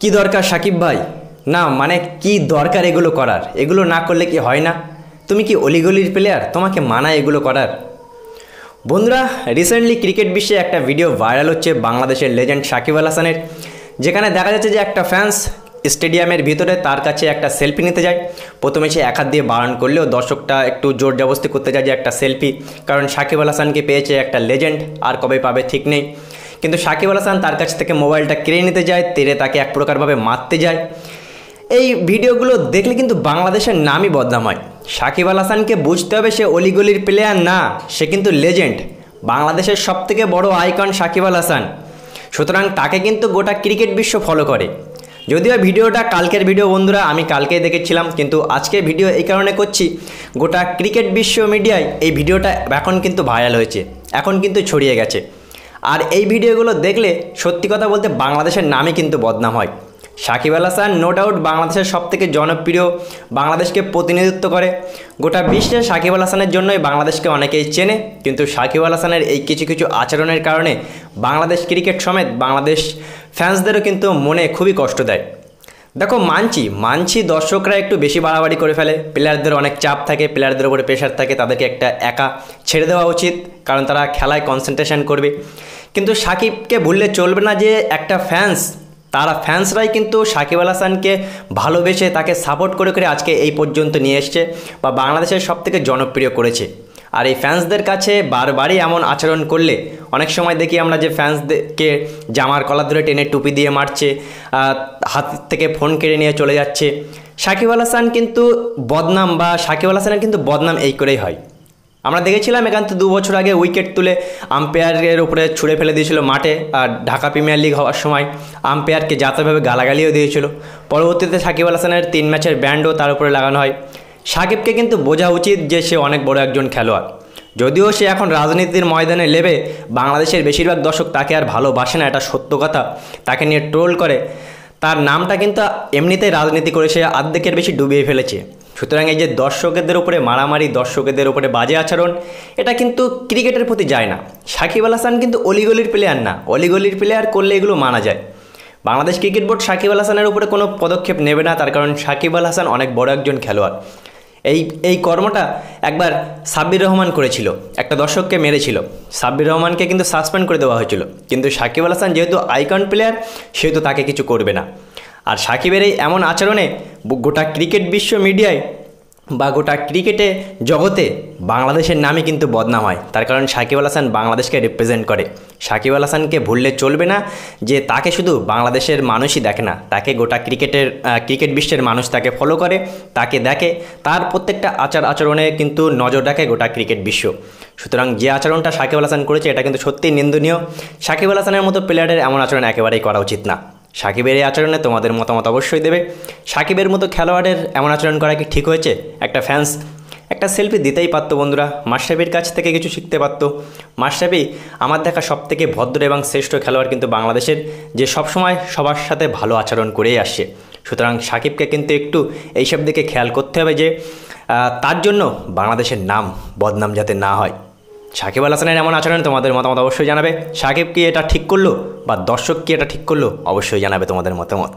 কি দরকার সাকিব ভাই? না মানে কি দরকার এগুলো করার? এগুলো না করলে কি হয় না? তুমি কি অলিগলির প্লেয়ার? তোমাকে মানায় এগুলো করার? বন্ধুরা, রিসেন্টলি ক্রিকেট বিশ্বে একটা ভিডিও ভাইরাল হচ্ছে বাংলাদেশের লেজেন্ড সাকিব আল হাসানের, যেখানে দেখা যাচ্ছে যে একটা ফ্যান্স স্টেডিয়ামের ভিতরে তার কাছে একটা সেলফি নিতে যায়। প্রথমে সে এক হাত দিয়ে বারণ করলেও দর্শকটা একটু জোর জবরদস্তি করতে যায় যে একটা সেলফি, কারণ সাকিব আল হাসানকে পেয়েছে একটা লেজেন্ড, আর কবে পাবে ঠিক নেই। কিন্তু সাকিব আল হাসান তার কাছ থেকে মোবাইলটা কেড়ে নিতে যায়, তেরে তাকে এক প্রকারভাবে মারতে যায়। এই ভিডিওগুলো দেখলে কিন্তু বাংলাদেশের নামই বদনাম হয়। সাকিব আল হাসানকে বুঝতে হবে সে অলিগলির প্লেয়ার না, সে কিন্তু লেজেন্ড, বাংলাদেশের সবথেকে বড় আইকন সাকিব আল হাসান। সুতরাং তাকে কিন্তু গোটা ক্রিকেট বিশ্ব ফলো করে। যদিও ভিডিওটা কালকের ভিডিও বন্ধুরা, আমি কালকেই দেখেছিলাম, কিন্তু আজকের ভিডিও এই কারণে করছি, গোটা ক্রিকেট বিশ্ব মিডিয়ায় এই ভিডিওটা এখন কিন্তু ভাইরাল হয়েছে, এখন কিন্তু ছড়িয়ে গেছে। আর এই ভিডিওগুলো দেখলে সত্যি কথা বলতে বাংলাদেশের নামই কিন্তু বদনাম হয়। সাকিব আল হাসান নো ডাউট বাংলাদেশের সবথেকে জনপ্রিয়, বাংলাদেশকে প্রতিনিধিত্ব করে। গোটা বিশ্বে সাকিব আল হাসানের জন্যই বাংলাদেশকে অনেকেই চেনে, কিন্তু সাকিব আল হাসানের এই কিছু কিছু আচরণের কারণে বাংলাদেশ ক্রিকেট সমেত বাংলাদেশ ফ্যান্সদেরও কিন্তু মনে খুবই কষ্ট দেয়। দেখো, মানছি দর্শকরা একটু বেশি বাড়াবাড়ি করে ফেলে, প্লেয়ারদের অনেক চাপ থাকে, প্লেয়ারদের উপরে প্রেশার থাকে, তাদেরকে একটা একা ছেড়ে দেওয়া উচিত, কারণ তারা খেলায় কনসেন্ট্রেশন করবে। কিন্তু সাকিবকে ভুললে চলবে না যে একটা ফ্যান্সরাই কিন্তু সাকিব আল হাসানকে ভালোবেসে তাকে সাপোর্ট করে করে আজকে এই পর্যন্ত নিয়ে এসছে বা বাংলাদেশের সবথেকে জনপ্রিয় করেছে। আর এই ফ্যান্সদের কাছে বারবারই এমন আচরণ করলে অনেক সময় দেখি আমরা যে ফ্যান্সদেরকে জামার কলার ধরে টেনে টুপি দিয়ে মারছে, হাত থেকে ফোন কেড়ে নিয়ে চলে যাচ্ছে। সাকিব আল হাসান কিন্তু সাকিব আল হাসানের কিন্তু বদনাম এই করেই হয়। আমরা দেখেছিলাম এখান থেকে 2 বছর আগে উইকেট তুলে আম্পায়ারের উপরে ছুঁড়ে ফেলে দিয়েছিল মাঠে, আর ঢাকা প্রিমিয়ার লিগ হওয়ার সময় আম্পায়ারকে জাতভাবে গালাগালিও দিয়েছিল। পরবর্তীতে সাকিব আল হাসানের 3 ম্যাচের ব্যান্ডও তার উপরে লাগানো হয়। সাকিবকে কিন্তু বোঝা উচিত যে সে অনেক বড় একজন খেলোয়াড়। যদিও সে এখন রাজনীতির ময়দানে নেবে, বাংলাদেশের বেশিরভাগ দর্শক তাকে আর ভালোবাসে না, এটা সত্য কথা। তাকে নিয়ে ট্রোল করে, তার নামটা কিন্তু এমনিতেই রাজনীতি করে সে অর্ধেকের বেশি ডুবিয়ে ফেলেছে। সুতরাং এই যে দর্শকদের উপরে মারামারি, দর্শকদের উপরে বাজে আচরণ, এটা কিন্তু ক্রিকেটের প্রতি যায় না। সাকিব আল হাসান কিন্তু অলিগলির প্লেয়ার না, অলিগলির প্লেয়ার করলে এগুলো মানা যায়। বাংলাদেশ ক্রিকেট বোর্ড সাকিব আল হাসানের উপরে কোনো পদক্ষেপ নেবে না, তার কারণ সাকিব আল হাসান অনেক বড় একজন খেলোয়াড়। এই কর্মটা একবার সাব্বির রহমান করেছিল, একটা দর্শককে মেরেছিল, সাব্বির রহমানকে কিন্তু সাসপেন্ড করে দেওয়া হয়েছিল। কিন্তু সাকিব আল হাসান যেহেতু আইকন প্লেয়ার, সেহেতু তাকে কিছু করবে না। আর সাকিবের এই এমন আচরণে গোটা ক্রিকেট বিশ্ব মিডিয়ায় বা গোটা ক্রিকেটে জগতে বাংলাদেশের নামে কিন্তু বদনাম হয়, তার কারণ সাকিব আল হাসান বাংলাদেশকে রিপ্রেজেন্ট করে। সাকিব আল হাসানকে ভুললে চলবে না যে তাকে শুধু বাংলাদেশের মানুষই দেখে না, তাকে গোটা ক্রিকেট বিশ্বের মানুষ তাকে ফলো করে, তাকে দেখে, তার প্রত্যেকটা আচরণে কিন্তু নজর রাখে গোটা ক্রিকেট বিশ্ব। সুতরাং যে আচরণটা সাকিব আল হাসান করেছে এটা কিন্তু সত্যিই নিন্দনীয়। সাকিব আল হাসানের মতো প্লেয়ারের এমন আচরণ একেবারেই করা উচিত না। সাকিবের এই আচরণে তোমাদের মতামত অবশ্যই দেবে। সাকিবের মতো খেলোয়াড়ের এমন আচরণ করা কি ঠিক হয়েছে? একটা ফ্যান্স একটা সেলফি দিতেই পারতো বন্ধুরা, মাশরাফির কাছ থেকে কিছু শিখতে পারতো। মাশরাফি আমার দেখা সবথেকে ভদ্র এবং শ্রেষ্ঠ খেলোয়াড় কিন্তু বাংলাদেশের, যে সবসময় সবার সাথে ভালো আচরণ করেই আসছে। সুতরাং সাকিবকে কিন্তু একটু এইসব দিকে খেয়াল করতে হবে যে তার জন্য বাংলাদেশের নাম বদনাম যাতে না হয়। সাকিব আল হাসানের এমন আচরণ তোমাদের মতামত অবশ্যই জানাবে। সাকিব কি এটা ঠিক করলো বা দর্শক কি এটা ঠিক করলো? অবশ্যই জানাবে তোমাদের মতামত।